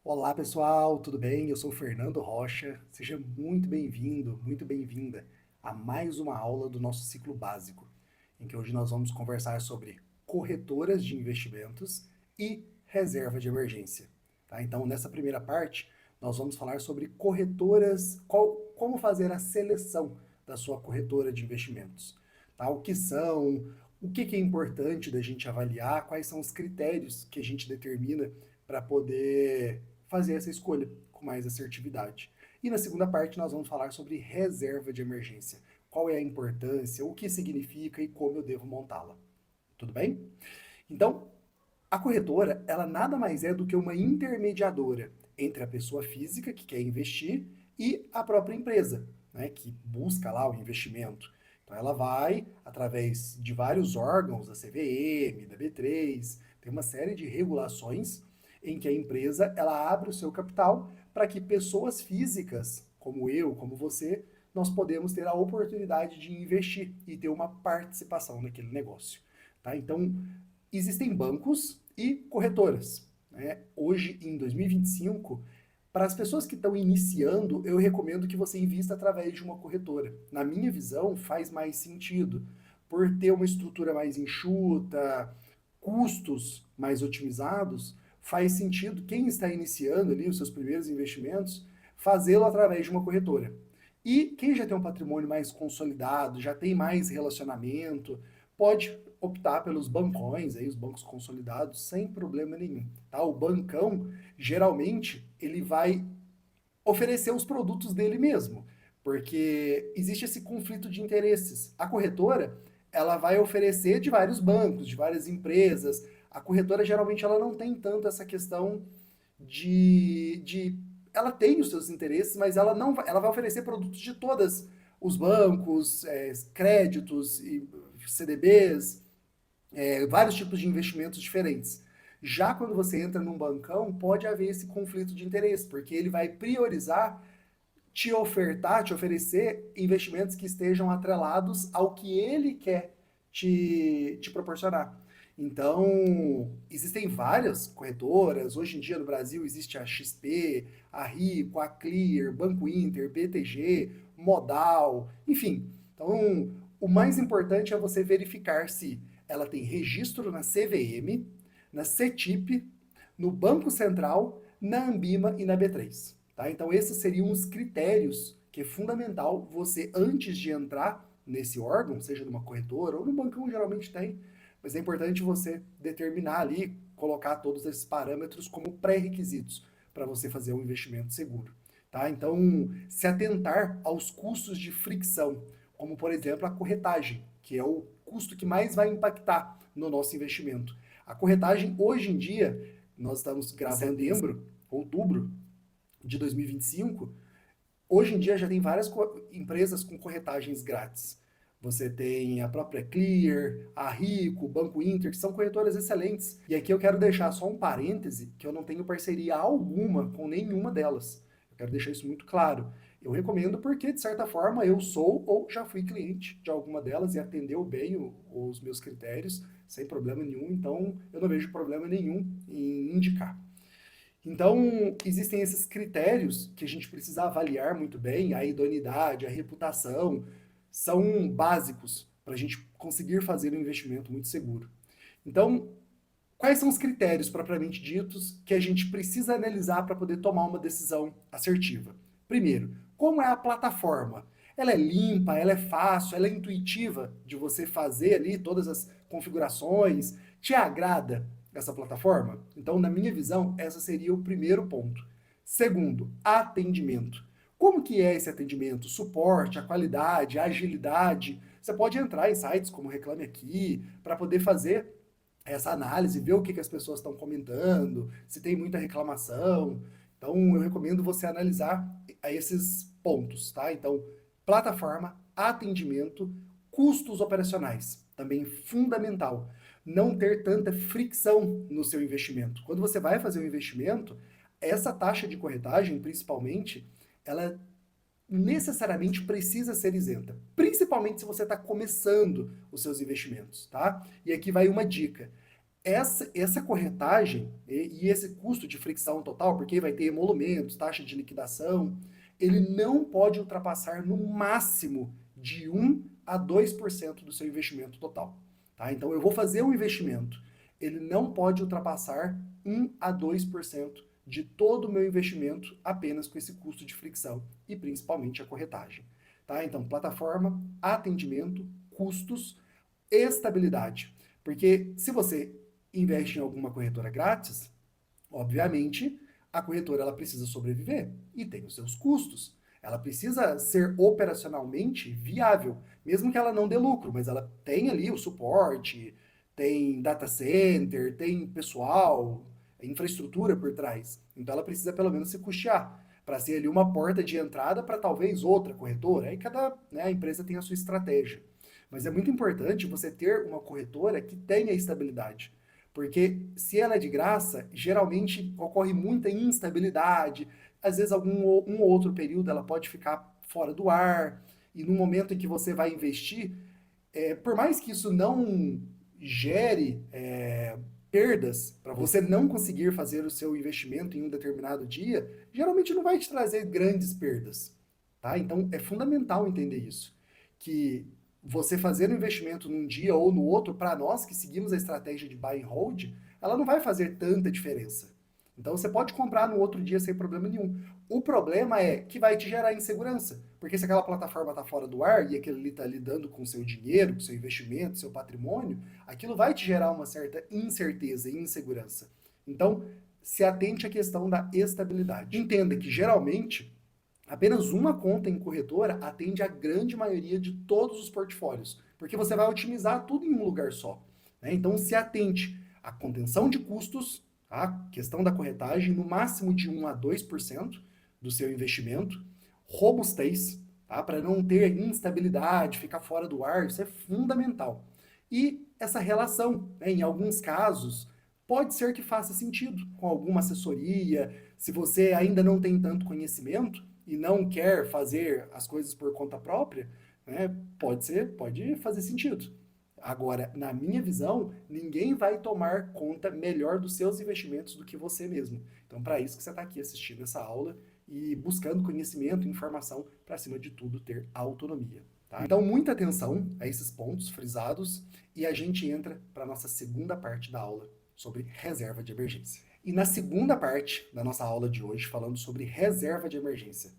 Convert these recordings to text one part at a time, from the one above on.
Olá pessoal, tudo bem? Eu sou o Fernando Rocha. Seja muito bem-vindo, muito bem-vinda a mais uma aula do nosso ciclo básico, em que hoje nós vamos conversar sobre corretoras de investimentos e reserva de emergência. Tá? Então, nessa primeira parte, nós vamos falar sobre corretoras, como fazer a seleção da sua corretora de investimentos. Tá? O que são, o que é importante da gente avaliar, quais são os critérios que a gente determina para poder fazer essa escolha com mais assertividade. E na segunda parte nós vamos falar sobre reserva de emergência. Qual é a importância, o que significa e como eu devo montá-la. Tudo bem? Então, a corretora, ela nada mais é do que uma intermediadora entre a pessoa física que quer investir e a própria empresa, né, que busca lá o investimento. Então ela vai, através de vários órgãos, da CVM, da B3, tem uma série de regulações em que a empresa ela abre o seu capital para que pessoas físicas, como eu, como você, nós podemos ter a oportunidade de investir e ter uma participação naquele negócio. Tá? Então, existem bancos e corretoras. Né? Hoje, em 2025, para as pessoas que estão iniciando, eu recomendo que você invista através de uma corretora. Na minha visão, faz mais sentido, por ter uma estrutura mais enxuta, custos mais otimizados, faz sentido quem está iniciando ali os seus primeiros investimentos, fazê-lo através de uma corretora. E quem já tem um patrimônio mais consolidado, já tem mais relacionamento, pode optar pelos bancões, aí, os bancos consolidados, sem problema nenhum. Tá? O bancão, geralmente, ele vai oferecer os produtos dele mesmo, porque existe esse conflito de interesses. A corretora, ela vai oferecer de vários bancos, de várias empresas. A corretora, geralmente, ela não tem tanto essa questão de ela tem os seus interesses, mas ela não vai, ela vai oferecer produtos de todas os bancos, créditos e CDBs, vários tipos de investimentos diferentes. Já quando você entra num bancão, pode haver esse conflito de interesse, porque ele vai priorizar te ofertar, te oferecer investimentos que estejam atrelados ao que ele quer te proporcionar. Então, existem várias corretoras. Hoje em dia no Brasil existe a XP, a Rico, a Clear, Banco Inter, BTG, Modal, enfim. Então, o mais importante é você verificar se ela tem registro na CVM, na CETIP, no Banco Central, na Ambima e na B3. Tá? Então, esses seriam os critérios que é fundamental você, antes de entrar nesse órgão, seja numa corretora ou no bancão, geralmente tem, mas é importante você determinar ali, colocar todos esses parâmetros como pré-requisitos para você fazer um investimento seguro. Tá? Então, se atentar aos custos de fricção, como por exemplo a corretagem, que é o custo que mais vai impactar no nosso investimento. A corretagem, hoje em dia, nós estamos gravando em setembro, outubro de 2025, hoje em dia já tem várias empresas com corretagens grátis. Você tem a própria Clear, a Rico, o Banco Inter, que são corretoras excelentes. E aqui eu quero deixar só um parêntese, que eu não tenho parceria alguma com nenhuma delas. Eu quero deixar isso muito claro. Eu recomendo porque, de certa forma, eu sou ou já fui cliente de alguma delas e atendeu bem os meus critérios, sem problema nenhum. Então, eu não vejo problema nenhum em indicar. Então, existem esses critérios que a gente precisa avaliar muito bem, a idoneidade, a reputação, são básicos para a gente conseguir fazer um investimento muito seguro. Então, quais são os critérios propriamente ditos que a gente precisa analisar para poder tomar uma decisão assertiva? Primeiro, como é a plataforma? Ela é limpa, ela é fácil, ela é intuitiva de você fazer ali todas as configurações? Te agrada essa plataforma? Então, na minha visão, essa seria o primeiro ponto. Segundo, atendimento. Como que é esse atendimento? Suporte, a qualidade, a agilidade. Você pode entrar em sites como Reclame Aqui para poder fazer essa análise, ver o que as pessoas estão comentando, se tem muita reclamação. Então, eu recomendo você analisar esses pontos, tá? Então, plataforma, atendimento, custos operacionais, também fundamental. Não ter tanta fricção no seu investimento. Quando você vai fazer um investimento, essa taxa de corretagem, principalmente, ela necessariamente precisa ser isenta, principalmente se você está começando os seus investimentos, tá? E aqui vai uma dica. essa corretagem e esse custo de fricção total, porque vai ter emolumentos, taxa de liquidação, ele não pode ultrapassar no máximo de 1 a 2% do seu investimento total. Tá? Então eu vou fazer um investimento, ele não pode ultrapassar 1 a 2% de todo o meu investimento apenas com esse custo de fricção e principalmente a corretagem. Tá? Então, plataforma, atendimento, custos, estabilidade. Porque se você investe em alguma corretora grátis, obviamente a corretora ela precisa sobreviver e tem os seus custos. Ela precisa ser operacionalmente viável, mesmo que ela não dê lucro, mas ela tem ali o suporte, tem data center, tem pessoal, infraestrutura por trás. Então ela precisa pelo menos se custear para ser ali uma porta de entrada para talvez outra corretora. Aí cada, né, empresa tem a sua estratégia. Mas é muito importante você ter uma corretora que tenha estabilidade. Porque se ela é de graça, geralmente ocorre muita instabilidade. Às vezes, um ou outro período ela pode ficar fora do ar. E no momento em que você vai investir, por mais que isso não gere perdas para você não conseguir fazer o seu investimento em um determinado dia, geralmente não vai te trazer grandes perdas. Tá? Então, é fundamental entender isso. Que você fazer um investimento num dia ou no outro, para nós que seguimos a estratégia de buy and hold, ela não vai fazer tanta diferença. Então você pode comprar no outro dia sem problema nenhum. O problema é que vai te gerar insegurança, porque se aquela plataforma está fora do ar e aquele ali está lidando com o seu dinheiro, com o seu investimento, seu patrimônio, aquilo vai te gerar uma certa incerteza e insegurança. Então, se atente à questão da estabilidade. Entenda que geralmente apenas uma conta em corretora atende a grande maioria de todos os portfólios, porque você vai otimizar tudo em um lugar só. Né? Então, se atente à contenção de custos, a questão da corretagem, no máximo de 1 a 2% do seu investimento, robustez, tá? Para não ter instabilidade, ficar fora do ar, isso é fundamental. E essa relação, né? Em alguns casos, pode ser que faça sentido com alguma assessoria, se você ainda não tem tanto conhecimento, e não quer fazer as coisas por conta própria, né, pode fazer sentido. Agora, na minha visão, ninguém vai tomar conta melhor dos seus investimentos do que você mesmo. Então, para isso que você está aqui assistindo essa aula e buscando conhecimento e informação para, acima de tudo, ter autonomia. Tá? Então, muita atenção a esses pontos frisados e a gente entra para a nossa segunda parte da aula sobre reserva de emergência. E na segunda parte da nossa aula de hoje, falando sobre reserva de emergência.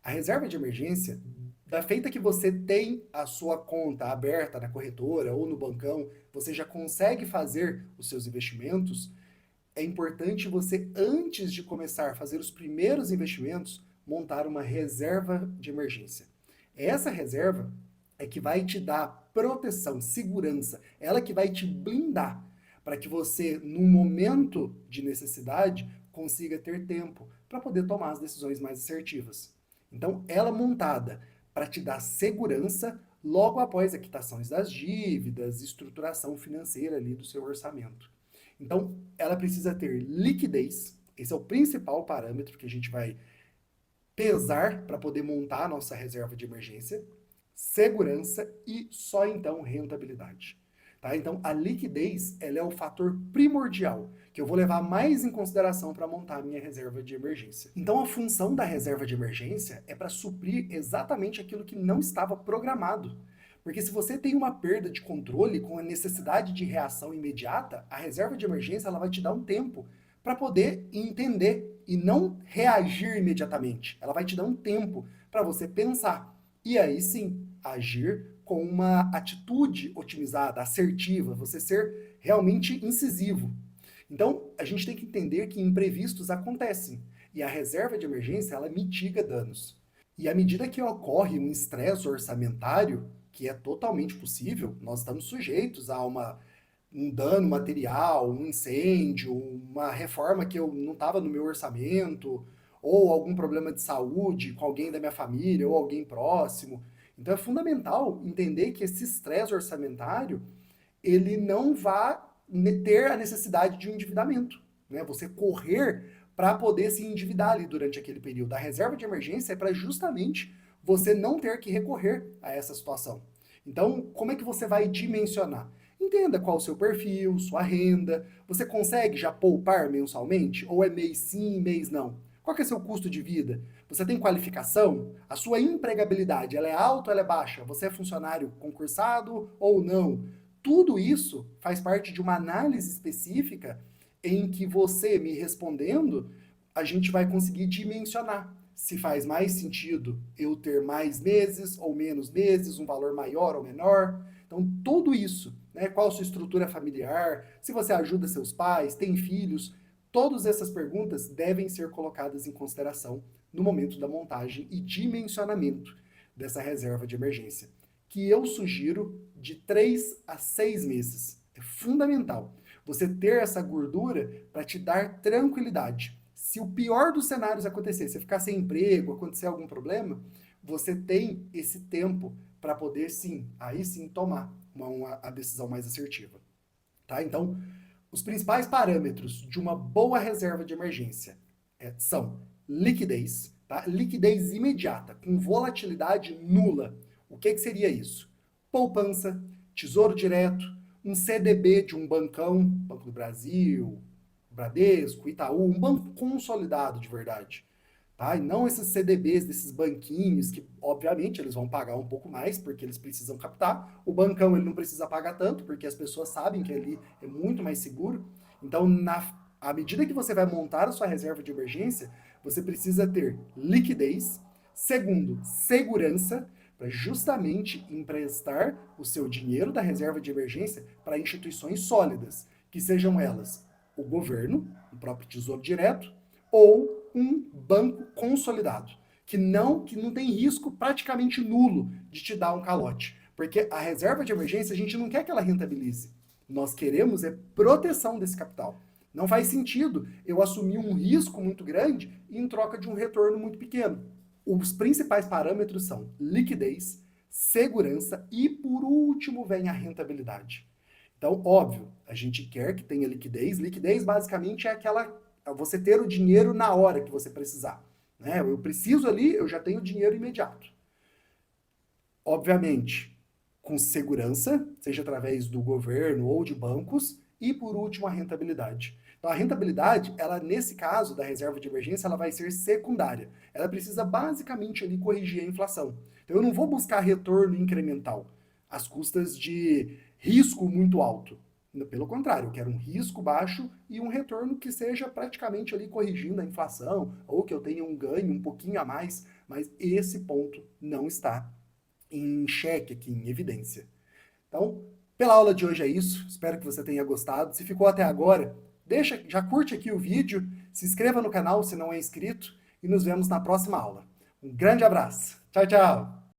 A reserva de emergência, da feita que você tem a sua conta aberta na corretora ou no bancão, você já consegue fazer os seus investimentos, é importante você, antes de começar a fazer os primeiros investimentos, montar uma reserva de emergência. Essa reserva é que vai te dar proteção, segurança, ela que vai te blindar para que você, no momento de necessidade, consiga ter tempo para poder tomar as decisões mais assertivas. Então, ela montada para te dar segurança logo após a quitação das dívidas, estruturação financeira ali do seu orçamento. Então, ela precisa ter liquidez, esse é o principal parâmetro que a gente vai pesar para poder montar a nossa reserva de emergência, segurança e só então rentabilidade. Tá? Então, a liquidez ela é o fator primordial que eu vou levar mais em consideração para montar a minha reserva de emergência. Então, a função da reserva de emergência é para suprir exatamente aquilo que não estava programado. Porque se você tem uma perda de controle com a necessidade de reação imediata, a reserva de emergência ela vai te dar um tempo para poder entender e não reagir imediatamente. Ela vai te dar um tempo para você pensar e aí sim agir com uma atitude otimizada, assertiva, você ser realmente incisivo. Então, a gente tem que entender que imprevistos acontecem e a reserva de emergência ela mitiga danos. E à medida que ocorre um estresse orçamentário, que é totalmente possível, nós estamos sujeitos a um dano material, um incêndio, uma reforma que eu não estava no meu orçamento, ou algum problema de saúde com alguém da minha família ou alguém próximo. Então é fundamental entender que esse estresse orçamentário, ele não vai ter a necessidade de um endividamento, né? Você correr para poder se endividar ali durante aquele período. A reserva de emergência é para justamente você não ter que recorrer a essa situação. Então, como é que você vai dimensionar? Entenda qual o seu perfil, sua renda. Você consegue já poupar mensalmente? Ou é mês sim, mês não? Qual que é seu custo de vida? Você tem qualificação? A sua empregabilidade, ela é alta ou ela é baixa? Você é funcionário concursado ou não? Tudo isso faz parte de uma análise específica em que você, me respondendo, a gente vai conseguir dimensionar se faz mais sentido eu ter mais meses ou menos meses, um valor maior ou menor. Então, tudo isso, né? Qual a sua estrutura familiar, se você ajuda seus pais, tem filhos, todas essas perguntas devem ser colocadas em consideração no momento da montagem e dimensionamento dessa reserva de emergência, que eu sugiro de 3 a 6 meses. É fundamental você ter essa gordura para te dar tranquilidade. Se o pior dos cenários acontecer, você ficar sem emprego, acontecer algum problema, você tem esse tempo para poder sim, aí sim tomar a decisão mais assertiva. Tá? Então, os principais parâmetros de uma boa reserva de emergência são liquidez, tá? Liquidez imediata, com volatilidade nula. O que seria isso? Poupança, tesouro direto, um CDB de um bancão, Banco do Brasil, Bradesco, Itaú, um banco consolidado de verdade. Tá? E não esses CDBs desses banquinhos que, obviamente, eles vão pagar um pouco mais porque eles precisam captar. O bancão ele não precisa pagar tanto porque as pessoas sabem que ali é muito mais seguro. Então, à medida que você vai montar a sua reserva de emergência, você precisa ter liquidez. Segundo, segurança, para justamente emprestar o seu dinheiro da reserva de emergência para instituições sólidas, que sejam elas o governo, o próprio Tesouro Direto, ou um banco consolidado, que não tem risco praticamente nulo de te dar um calote. Porque a reserva de emergência, a gente não quer que ela rentabilize. Nós queremos é proteção desse capital. Não faz sentido eu assumir um risco muito grande em troca de um retorno muito pequeno. Os principais parâmetros são liquidez, segurança e, por último, vem a rentabilidade. Então, óbvio, a gente quer que tenha liquidez. Liquidez, basicamente, é você ter o dinheiro na hora que você precisar. Né? Eu preciso ali, eu já tenho dinheiro imediato. Obviamente, com segurança, seja através do governo ou de bancos, e por último, a rentabilidade. Então, a rentabilidade, ela nesse caso da reserva de emergência, ela vai ser secundária. Ela precisa basicamente ali corrigir a inflação. Então, eu não vou buscar retorno incremental às custas de risco muito alto. Pelo contrário, eu quero um risco baixo e um retorno que seja praticamente ali corrigindo a inflação, ou que eu tenha um ganho um pouquinho a mais, mas esse ponto não está em xeque aqui, em evidência. Então, pela aula de hoje é isso, espero que você tenha gostado. Se ficou até agora, já curte aqui o vídeo, se inscreva no canal se não é inscrito e nos vemos na próxima aula. Um grande abraço. Tchau, tchau!